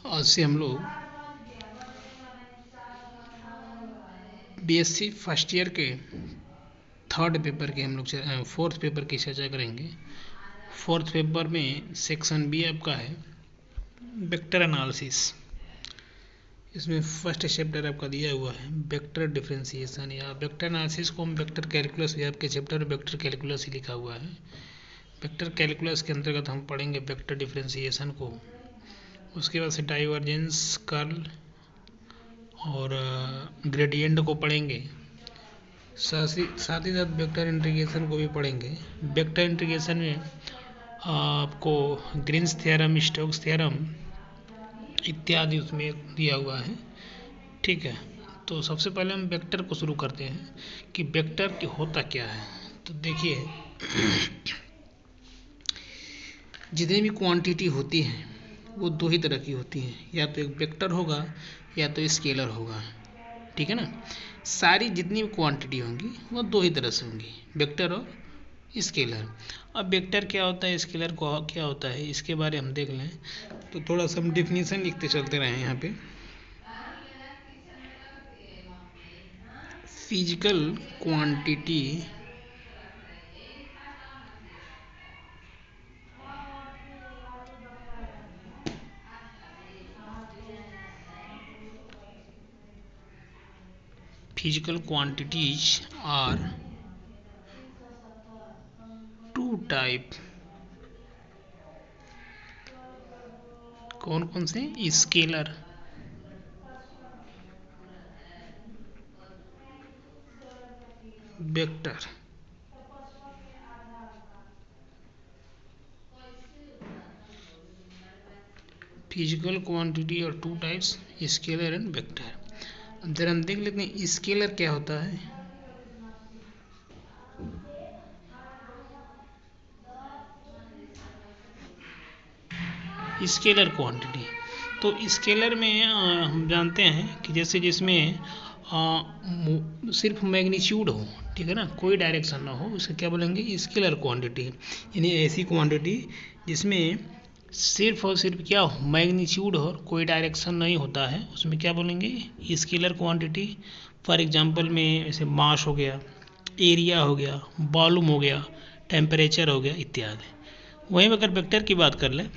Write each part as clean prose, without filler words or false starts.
आज से हम लोग बीएससी फर्स्ट ईयर के थर्ड पेपर के फोर्थ पेपर की चर्चा करेंगे। फोर्थ पेपर में सेक्शन बी आपका है वेक्टर एनालिसिस। इसमें फर्स्ट चैप्टर आपका दिया हुआ है वेक्टर डिफरेंशिएशन, या वेक्टर एनालिसिस को हम वेक्टर कैलकुलस भी आपके चैप्टर में वेक्टर कैलकुलस ही लिखा हुआ है। वेक्टर कैलकुलस के अंतर्गत हम पढ़ेंगे वेक्टर डिफरेंशिएशन को। उसके बाद से डाइवर्जेंस, कर्ल और ग्रेडियंट को पढ़ेंगे। साथ ही साथ वेक्टर इंटीग्रेशन को भी पढ़ेंगे। वेक्टर इंटीग्रेशन में आपको ग्रीन्स थ्योरम, स्टोक्स थ्योरम इत्यादि उसमें दिया हुआ है। ठीक है, तो सबसे पहले हम वेक्टर को शुरू करते हैं कि वेक्टर होता क्या है। तो देखिए, जितनी भी क्वांटिटी होती है वो दो ही तरह की होती हैं, या तो एक वेक्टर होगा या तो स्केलर होगा। ठीक है ना, सारी जितनी भी क्वांटिटी होंगी वो दो ही तरह से होंगी, वेक्टर और स्केलर। अब वेक्टर क्या होता है, स्केलर क्या होता है, इसके बारे हम देख लें तो थोड़ा सा हम डिफिनीशन लिखते चलते रहे यहाँ पे। Physical quantity physical quantities are two type। कौन कौन से? Scalar, vector. फिजिकल क्वांटिटी और two types, scalar and vector. जरा हम देख लेते हैं स्केलर क्या होता है। स्केलर क्वांटिटी, तो स्केलर में हम जानते हैं कि जैसे जिसमें सिर्फ मैग्नीट्यूड हो, ठीक है ना, कोई डायरेक्शन ना हो, उसे क्या बोलेंगे? Scalar quantity. यानी ऐसी क्वांटिटी जिसमें सिर्फ और सिर्फ क्या हो, मैग्नीट्यूड हो, कोई डायरेक्शन नहीं होता है, उसमें क्या बोलेंगे? Scalar quantity. फॉर एग्जांपल में ऐसे मास हो गया, एरिया हो गया, वॉल्यूम हो गया, टेम्परेचर हो गया इत्यादि। वहीं अगर वेक्टर की बात कर लें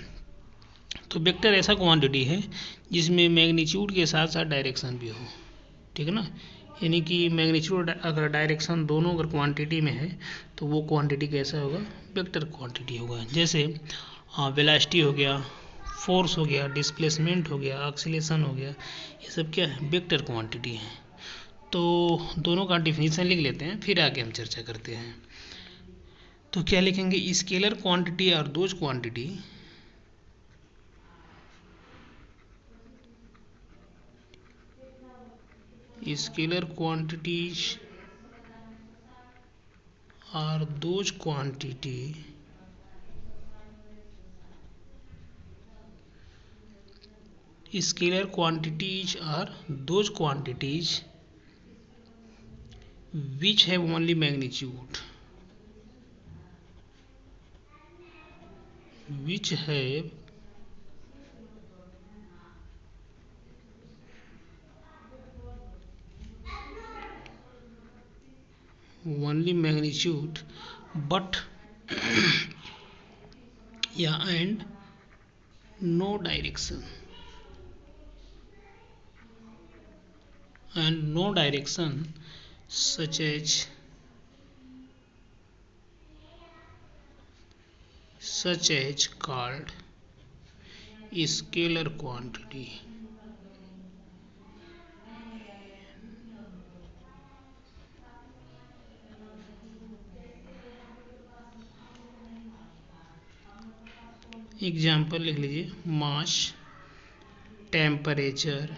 तो वेक्टर ऐसा क्वांटिटी है जिसमें मैग्नीट्यूड के साथ साथ डायरेक्शन भी हो। ठीक है ना, यानी कि मैग्नीट्यूड अगर डायरेक्शन दोनों अगर क्वांटिटी में है तो वो क्वांटिटी कैसा होगा? वेक्टर क्वांटिटी होगा। जैसे वेलोसिटी हो गया, फोर्स हो गया, डिस्प्लेसमेंट हो गया, एक्सीलरेशन हो गया, ये सब क्या है? वेक्टर क्वांटिटी है। तो दोनों का डिफिनीशन लिख लेते हैं, फिर आगे हम चर्चा करते हैं। तो क्या लिखेंगे? स्केलर क्वांटिटी और those quantity scalar quantities are those quantity scalar quantities are those quantities which have only magnitude, which have only magnitude but yeah, and no direction, and no direction, such as called scalar quantity। Example लिख लीजिए, मास, temperature,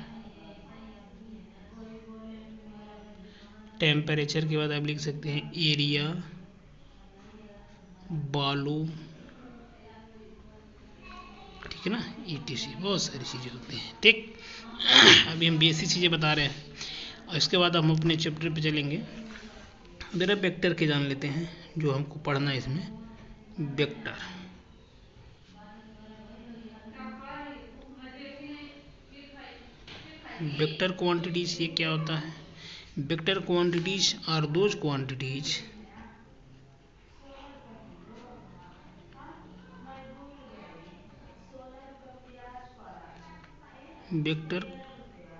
temperature के बाद आप लिख सकते हैं area, volume, ठीक है ना, ईटीसी, बहुत सारी चीज़ें होती हैं। ठीक, अभी हम बेसिक चीज़ें बता रहे हैं और इसके बाद हम अपने चैप्टर पे चलेंगे। जरा वेक्टर के जान लेते हैं जो हमको पढ़ना है इसमें। वेक्टर, वेक्टर क्वांटिटीज ये क्या होता है? Vector quantities are those quantities vector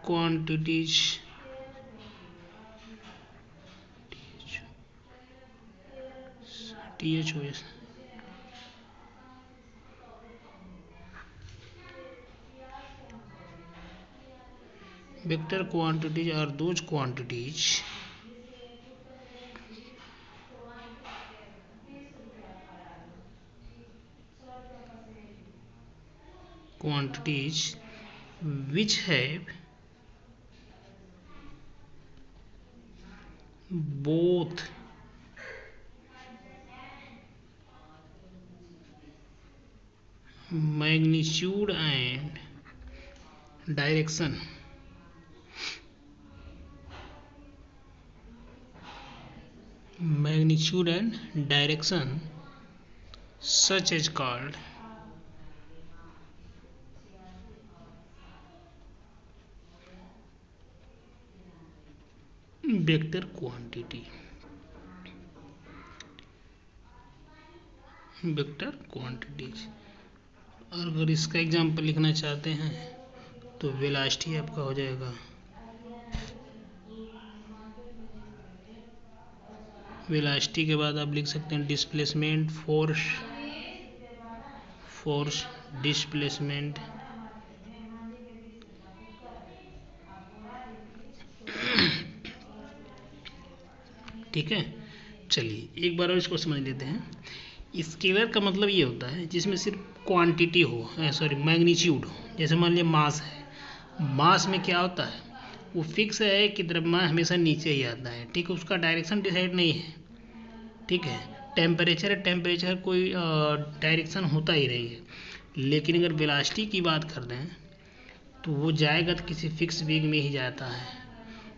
quantities THOS vector quantities are those quantities which have both magnitude and direction. Magnitude and direction such as called vector quantity. Vector quantities. और अगर इसका example लिखना चाहते हैं तो वेलोसिटी आपका हो जाएगा. वेलोसिटी के बाद आप लिख सकते हैं डिस्प्लेसमेंट, फोर्स डिस्प्लेसमेंट, ठीक है. चलिए एक बार और इसको समझ लेते हैं. स्केलर का मतलब ये होता है जिसमें सिर्फ क्वांटिटी हो, मैग्नीट्यूड हो. जैसे मान लिया मास है. मास में क्या होता है, वो फिक्स है कि द्रव्यमान हमेशा नीचे ही आता है, ठीक है. उसका डायरेक्शन डिसाइड नहीं है, ठीक है. टेम्परेचर कोई डायरेक्शन होता ही नहीं है. लेकिन अगर वेलोसिटी की बात कर रहे हैं तो वो जाएगा तो किसी फिक्स वेग में ही जाता है.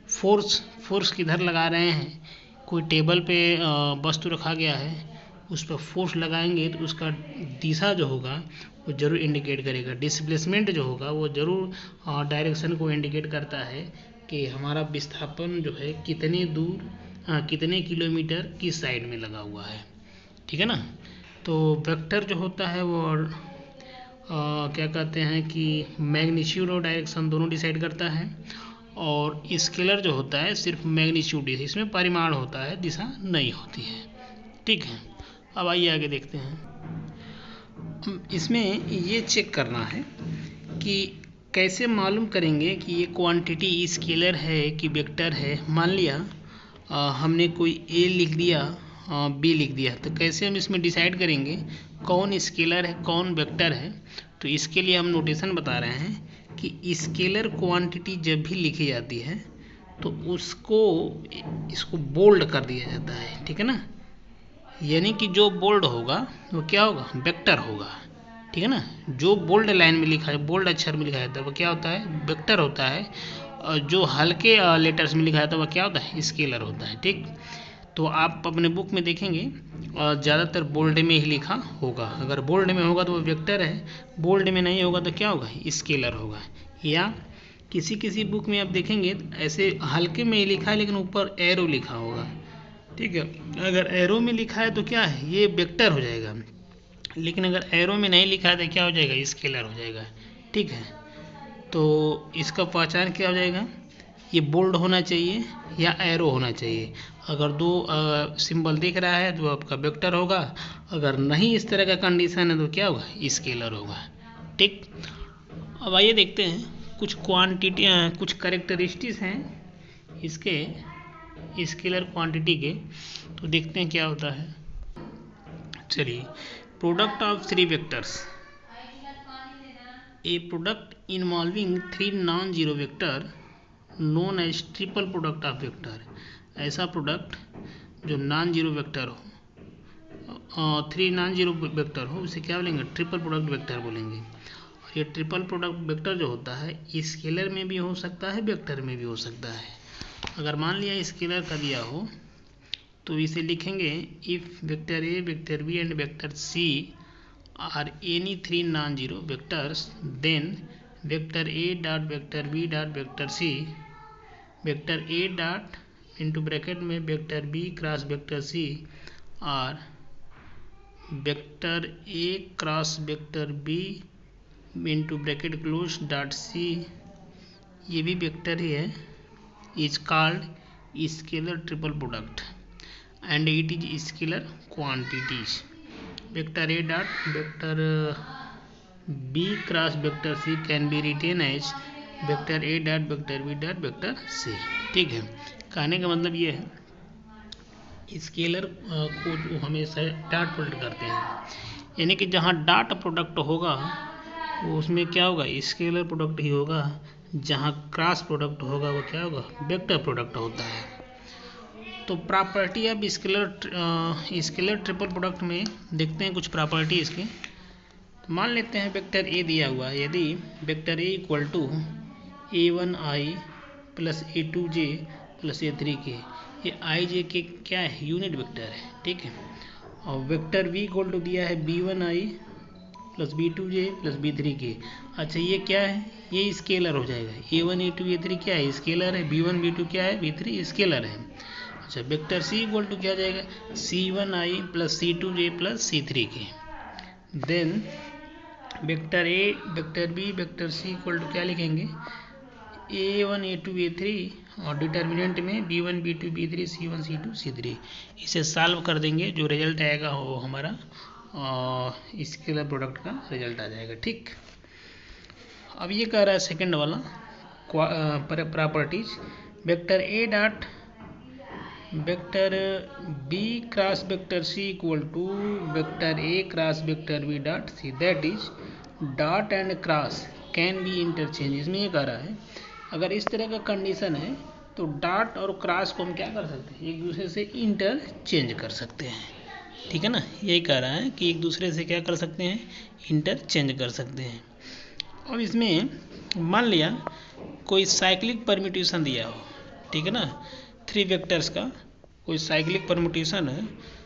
फोर्स किधर लगा रहे हैं, कोई टेबल पे वस्तु रखा गया है, उस पर फोर्स लगाएंगे तो उसका दिशा जो होगा वो जरूर इंडिकेट करेगा. डिस्प्लेसमेंट जो होगा वो जरूर डायरेक्शन को इंडिकेट करता है कि हमारा विस्थापन जो है कितने दूर कितने किलोमीटर किस साइड में लगा हुआ है, ठीक है ना. तो वेक्टर जो होता है वो क्या कहते हैं कि मैग्नीट्यूड और डायरेक्शन दोनों डिसाइड करता है. और स्केलर जो होता है सिर्फ मैग्नीट्यूड, इसमें परिमाण होता है, दिशा नहीं होती है, ठीक है. अब आइए आगे देखते हैं. इसमें ये चेक करना है कि कैसे मालूम करेंगे कि ये क्वांटिटी स्केलर है कि वेक्टर है. मान लिया हमने कोई ए लिख दिया, बी लिख दिया, तो कैसे हम इसमें डिसाइड करेंगे कौन स्केलर है कौन वेक्टर है. तो इसके लिए हम नोटेशन बता रहे हैं कि स्केलर क्वांटिटी जब भी लिखी जाती है तो इसको बोल्ड कर दिया जाता है, ठीक है ना. यानी कि जो बोल्ड होगा वो क्या होगा, वेक्टर होगा, ठीक है ना. जो बोल्ड लाइन में लिखा है, बोल्ड अक्षर में लिखा जाता है वो क्या होता है, वेक्टर होता है. और जो हल्के लेटर्स में लिखा जाता है वो क्या होता है, स्केलर होता है, ठीक. तो आप अपने बुक में देखेंगे ज़्यादातर बोल्ड में ही लिखा होगा. अगर बोल्ड में होगा तो वो वेक्टर है, बोल्ड में नहीं होगा तो क्या होगा, स्केलर होगा. या किसी बुक में आप देखेंगे ऐसे हल्के में ही लिखा है लेकिन ऊपर एरो लिखा होगा, ठीक है. अगर एरो में लिखा है तो क्या है, ये वेक्टर हो जाएगा. लेकिन अगर एरो में नहीं लिखा है तो क्या हो जाएगा, स्केलर हो जाएगा, ठीक है. तो इसका पहचान क्या हो जाएगा, ये बोल्ड होना चाहिए या एरो होना चाहिए. अगर दो सिंबल दिख रहा है तो आपका वेक्टर होगा. अगर नहीं इस तरह का कंडीशन है तो क्या होगा, स्केलर होगा, ठीक. अब आइए देखते हैं कुछ क्वांटिटी, कुछ कैरेक्टरिस्टिक्स हैं इसके स्केलर क्वांटिटी के. तो देखते हैं क्या होता है. चलिए, product of three vectors. A product involving three non zero vector known as triple product of vector. ऐसा प्रोडक्ट जो नॉन जीरो वेक्टर हो, थ्री नॉन जीरो वेक्टर हो, उसे क्या बोलेंगे, ट्रिपल प्रोडक्ट वेक्टर बोलेंगे. और ये ट्रिपल प्रोडक्ट वेक्टर जो होता है स्केलर में भी हो सकता है, वेक्टर में भी हो सकता है. अगर मान लिया स्केलर का दिया हो तो इसे लिखेंगे if vector A, vector B and vector C are any three non zero vectors, then vector A dot vector B dot vector C, vector A dot into bracket में vector B cross vector C और vector A cross vector B into bracket close dot C, ये भी वेक्टर ही है, is called scalar triple product and it is scalar quantities. Vector A dot vector B cross vector C can be written as vector A dot vector B dot vector C. ठीक है, कहने का मतलब ये है स्केलर को जो हमेशा डॉट प्रोडक्ट करते हैं, यानी कि जहाँ डॉट प्रोडक्ट होगा वो उसमें क्या होगा, स्केलर प्रोडक्ट ही होगा। जहाँ क्रॉस प्रोडक्ट होगा वो क्या होगा, वेक्टर प्रोडक्ट होता है। तो property of scalar triple product में देखते हैं कुछ प्रॉपर्टी इसके। तो मान लेते हैं वेक्टर ए दिया हुआ है, यदि vector A equal to a1i plus a2j plus a3k, ये आई जे के क्या है, यूनिट वेक्टर है। ठीक है, और वेक्टर v इक्वल टू दिया है b1i plus b2j plus b3k। अच्छा ये क्या है, ये स्केलर हो जाएगा। a1 a2 a3 क्या है, स्केलर है। b1 b2 क्या है, b3 स्केलर है। अच्छा वेक्टर c इक्वल टू क्या आ जाएगा, c1i plus c2j plus c3k। Then vector A vector B vector C equal to क्या लिखेंगे, a1 a2 a3 और डिटर्मिनेंट में b1 b2 b3 c1 c2 c3। इसे सॉल्व कर देंगे, जो रिजल्ट आएगा वो हमारा स्केलर प्रोडक्ट का रिजल्ट आ जाएगा। ठीक, अब ये कह रहा है सेकंड वाला properties, vector A dot vector B cross vector C equal to vector A cross vector B dot C, that is dot and cross can be interchange. इसमें ये कह रहा है अगर इस तरह का कंडीशन है तो डॉट और क्रॉस को हम क्या कर सकते हैं, एक दूसरे से इंटरचेंज कर सकते हैं। ठीक है ना, यही कह रहा है कि एक दूसरे से क्या कर सकते हैं, इंटरचेंज कर सकते हैं। अब इसमें मान लिया कोई साइक्लिक परम्यूटेशन दिया हो, ठीक है ना, 3 वेक्टर्स का कोई साइक्लिक परम्यूटेशन है,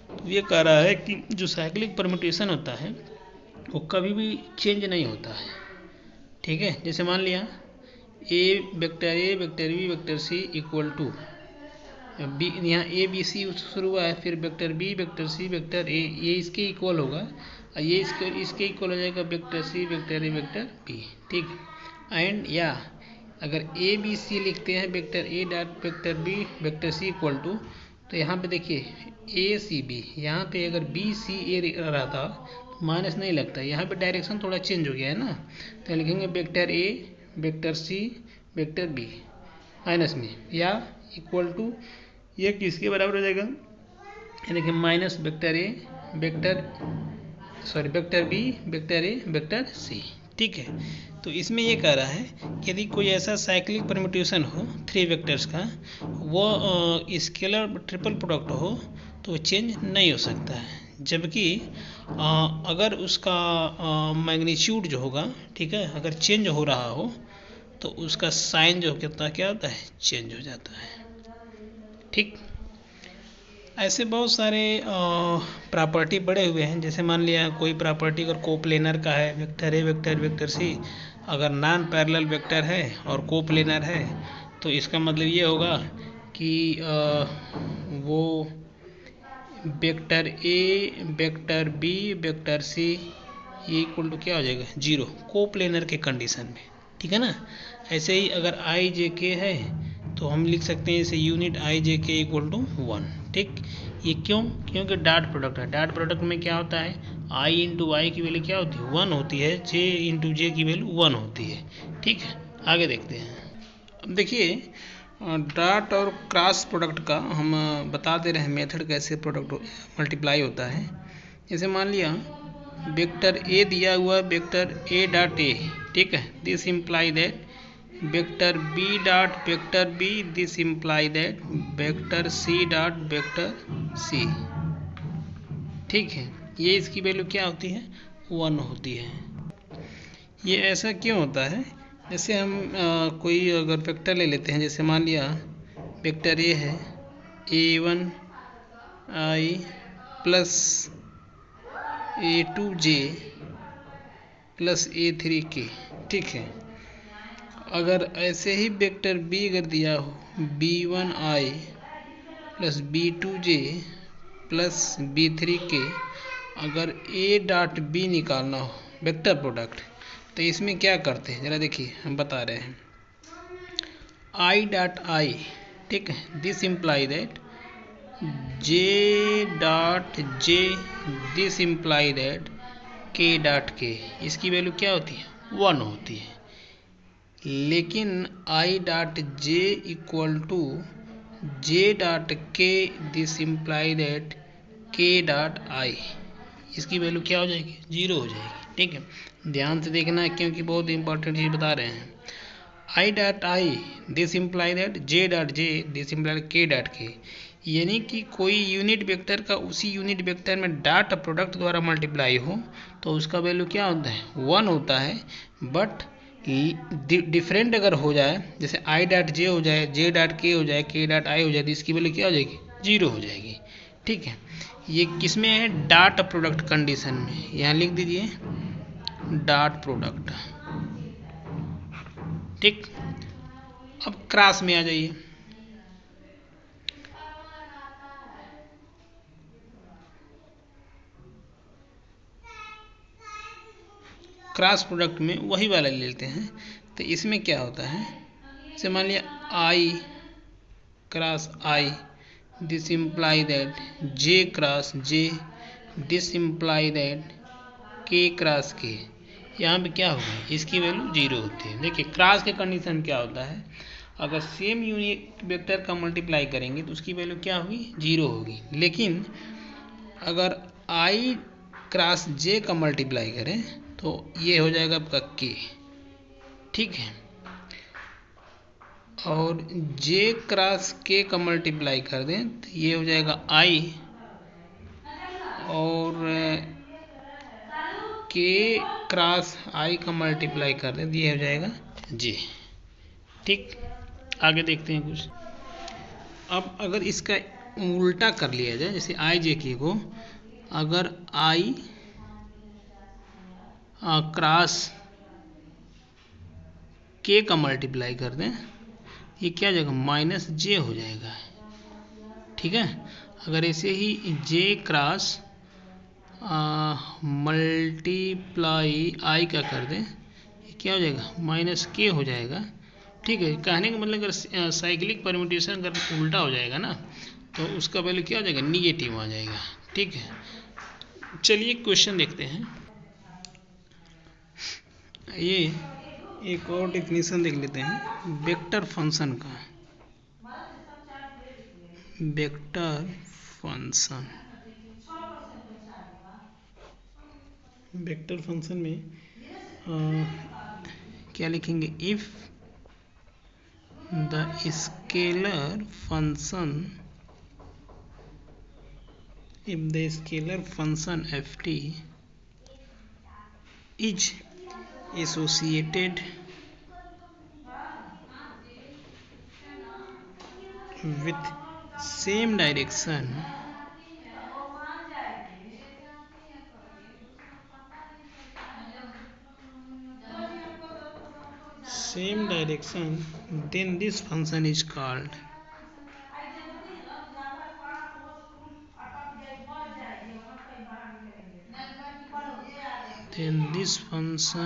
तो ये कह रहा है कि जो साइक्लिक परम्यूटेशन होता है वो कभी भी चेंज नहीं होता है। ठीक है, जैसे मान लिया A vector B vector C equal to B, यहाँ ए बी सी शुरू हुआ है, फिर vector B vector C vector A, ये इसके इक्वल होगा और ये इसके इक्वल हो जाएगा vector C vector A vector B. ठीक, एंड या अगर ए बी सी लिखते हैं vector A dot vector B vector C equal to, तो यहाँ पे देखिए ए सी बी, यहाँ पे अगर बी सी ए रहता तो माइनस नहीं लगता, यहाँ पे डायरेक्शन थोड़ा चेंज हो गया है ना, तो लिखेंगे vector A vector C vector B minus में, या इक्वल टू ये किसके बराबर हो जाएगा, ये देखिए minus vector A vector B vector A vector C. ठीक है, तो इसमें ये कह रहा है कि यदि कोई ऐसा साइक्लिक परम्यूटेशन हो 3 वेक्टर्स का, वो स्केलर ट्रिपल प्रोडक्ट हो तो चेंज नहीं हो सकता है, जबकि अगर उसका मैग्नीट्यूड जो होगा, ठीक है, अगर चेंज हो रहा हो तो उसका साइन जो क्या होता है, चेंज हो जाता है। ठीक, ऐसे बहुत सारे प्रॉपर्टी पड़े हुए हैं। जैसे मान लिया कोई प्रॉपर्टी अगर कोप्लेनर का है, वेक्टर ए वेक्टर सी अगर नॉन पैरेलल वेक्टर है और कोप्लेनर है, तो इसका मतलब ये होगा कि वो vector A vector B vector C ये इक्वल टू क्या हो जाएगा, 0 कोप्लेनर के कंडीशन में। ठीक है ना, ऐसे ही अगर आई जे के है तो हम लिख सकते हैं इसे यूनिट आई जे के इक्वल टू 1। ठीक, ये क्यों, क्योंकि डॉट प्रोडक्ट है। डॉट प्रोडक्ट में क्या होता है, आई इंटू आई की वैल्यू क्या होती है, 1 होती है, जे इंटू जे की वैल्यू 1 होती है। ठीक है, आगे देखते हैं। अब देखिए डॉट और क्रॉस प्रोडक्ट का हम बता दे रहे हैं मेथड कैसे प्रोडक्ट मल्टीप्लाई होता है। जैसे मान लिया वेक्टर ए दिया हुआ वेक्टर ए डॉट ए, ठीक है, this imply that vector B dot vector B, this imply that vector C dot vector C. ठीक है, ये इसकी वैल्यू क्या होती है, 1 होती है। ये ऐसा क्यों होता है, जैसे हम कोई अगर वेक्टर ले लेते हैं, जैसे मान लिया वेक्टर ए है a1 i plus a2j plus a3k। ठीक है, अगर ऐसे ही वेक्टर बी अगर दिया हो b1i plus b2j plus b3k, अगर a डॉट बी निकालना हो वेक्टर प्रोडक्ट, तो इसमें क्या करते हैं जरा देखिए, हम बता रहे हैं i डॉट आई, ठीक है, this imply that j dot j, this imply that k dot k, इसकी वैल्यू क्या होती है 1 होती है। लेकिन i dot j equal to j dot k, this imply that k dot i, इसकी वैल्यू क्या हो जाएगी 0 हो जाएगी। ठीक है, ध्यान से देखना है क्योंकि बहुत इंपॉर्टेंट चीज बता रहे हैं। i dot i, this imply that j dot j, this imply k dot k, यानी कि कोई यूनिट वेक्टर का उसी यूनिट वेक्टर में डॉट प्रोडक्ट द्वारा मल्टीप्लाई हो तो उसका वैल्यू क्या होता है 1 होता है। बट डिफरेंट अगर हो जाए, जैसे i डॉट j हो जाए, j डॉट k हो जाए, k डॉट i हो जाए, तो इसकी वैल्यू क्या हो जाएगी 0 हो जाएगी। ठीक है, ये किसमें है डॉट प्रोडक्ट कंडीशन में, यहाँ लिख दीजिए डॉट प्रोडक्ट। ठीक, अब क्रॉस में आ जाइए। क्रॉस प्रोडक्ट में वही वाला ले लेते हैं, तो इसमें क्या होता है, जैसे मान लिया i cross i, this imply that j cross j, this imply that k cross k, यहाँ पे क्या होगा इसकी वैल्यू 0 होती है। देखिए क्रॉस के कंडीशन क्या होता है, अगर सेम यूनिट वेक्टर का मल्टीप्लाई करेंगे तो उसकी वैल्यू क्या होगी 0 होगी। लेकिन अगर i क्रॉस j का मल्टीप्लाई करें तो ये हो जाएगा आपका k। ठीक है, और j क्रॉस k का मल्टीप्लाई कर दें तो ये हो जाएगा i, और k क्रॉस i का मल्टीप्लाई कर दें तो ये हो जाएगा j। ठीक, आगे देखते हैं कुछ। अब अगर इसका उल्टा कर लिया जाए, जैसे i j k को अगर i क्रॉस k का मल्टीप्लाई कर दें, ये क्या हो जाएगा माइनस j हो जाएगा। ठीक है, अगर ऐसे ही j क्रॉस मल्टीप्लाई i का कर दें, ये क्या हो जाएगा माइनस k हो जाएगा। ठीक है, कहने का मतलब अगर साइक्लिक परम्यूटेशन अगर उल्टा हो जाएगा ना तो उसका वैल्यू क्या हो जाएगा निगेटिव आ जाएगा। ठीक है, चलिए क्वेश्चन देखते हैं। ये एक और डेफिनेशन देख लेते हैं वेक्टर फंक्शन का। वेक्टर फंक्शन, वेक्टर फंक्शन में क्या लिखेंगे, if the scalar function, if the scalar function ft is associated with same direction then this function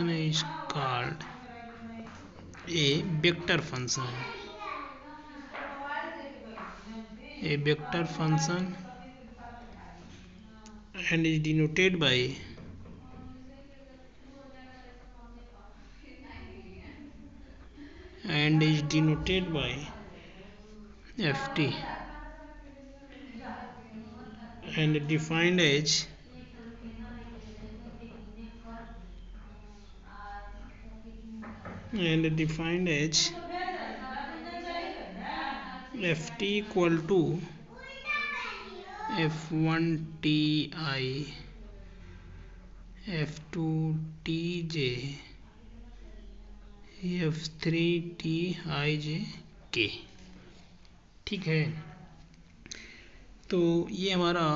is called a vector function, a vector function, and is denoted by ft and defined as ft equal to f1ti, f2tj, f3tij k। ठीक है, तो ये हमारा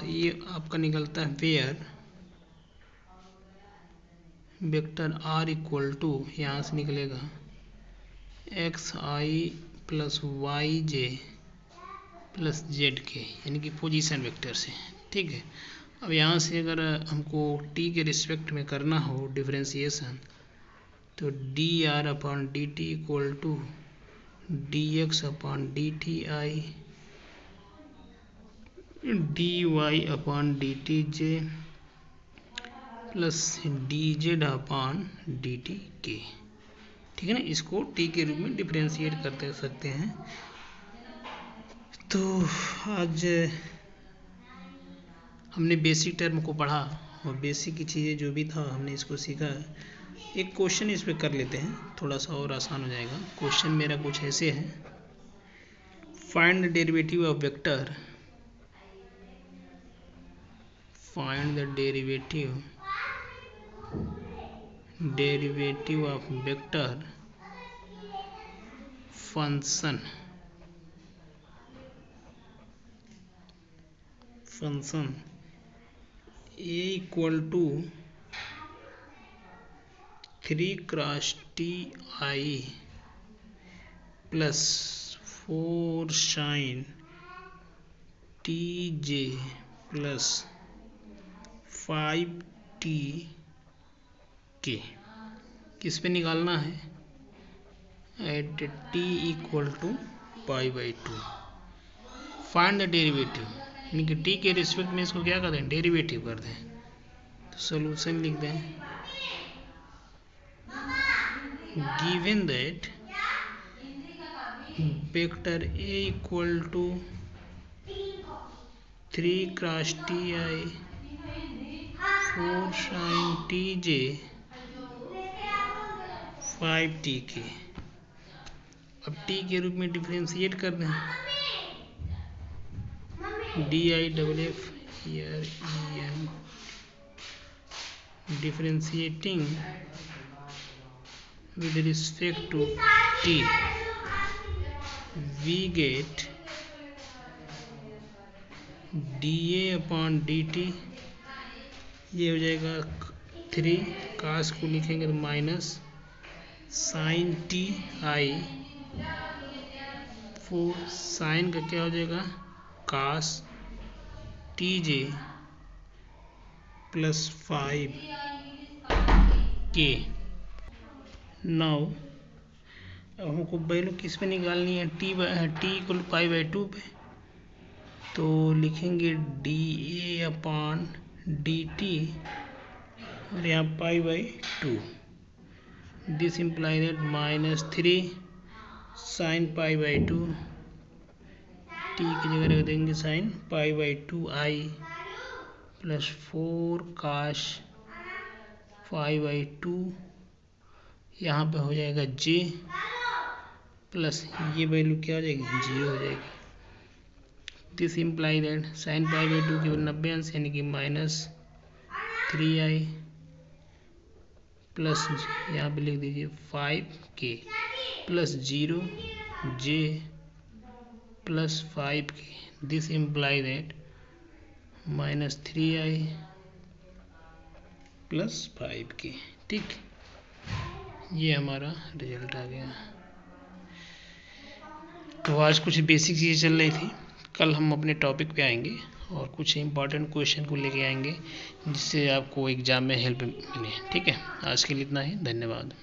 ये आपका निकलता है where vector r equal to, यहाँ से निकलेगा x i plus y j plus z k, यानी कि पोजीशन वेक्टर से। ठीक है, अब यहाँ से अगर हमको टी के रिस्पेक्ट में करना हो डिफरेंशिएशन, तो d r upon d t equal to d x upon d t i d y upon d t j plus d z upon d t k. ठीक है ना, इसको टी के रूप में डिफरेंशिएट करते सकते हैं। तो आज हमने बेसिक टर्म को पढ़ा और बेसिक की चीज़ें जो भी था हमने इसको सीखा। एक क्वेश्चन इस पे कर लेते हैं, थोड़ा सा और आसान हो जाएगा। क्वेश्चन मेरा कुछ ऐसे है, find the derivative of vector, find the derivative of vector function A equal to 3 cross t i plus 4 sine t j plus 5 t k किस पे निकालना है, at t equal to pi by 2। Find the derivative, यानी कि T के respect में इसको क्या कर दें, डेरिवेटिव कर दें। तो सोल्यूशन लिख दें, given that vector A equal to 3 cross t i 4 sine t j 5 t k. अब टी के रूप में डिफरेंशिएट कर दें, D I double F E R E N, differentiating with respect to t, we get dA upon dt, ये हो जाएगा 3, cos को लिखेंगे तो minus sine t i, 4 sine का क्या हो जाएगा कास टी जे प्लस 5 के। नाउ अब हमको वैल्यू किस पे निकालनी है, टी इक्वल पाई बाई 2 पे। तो लिखेंगे D A upon d T और यहाँ पाई by 2। This imply that -3 sine pi by 2, T की जगह रख देंगे sine pi by 2 I plus 4 काश पाई बाई 2, यहाँ पे हो जाएगा जे प्लस ये वैल्यू क्या हो जाएगी 0 हो जाएगी। This imply that sine pi by 2 केवल 90 अंश यानी कि -3i प्लस यहाँ पे लिख दीजिए 5k plus 0 j plus 5k। This imply that -3i plus 5k। ठीक, ये हमारा रिजल्ट आ गया। तो आज कुछ बेसिक चीज़ें चल रही थी, कल हम अपने टॉपिक पे आएंगे और कुछ इम्पॉर्टेंट क्वेश्चन को लेके आएंगे जिससे आपको एग्जाम में हेल्प मिले। ठीक है, आज के लिए इतना ही, धन्यवाद।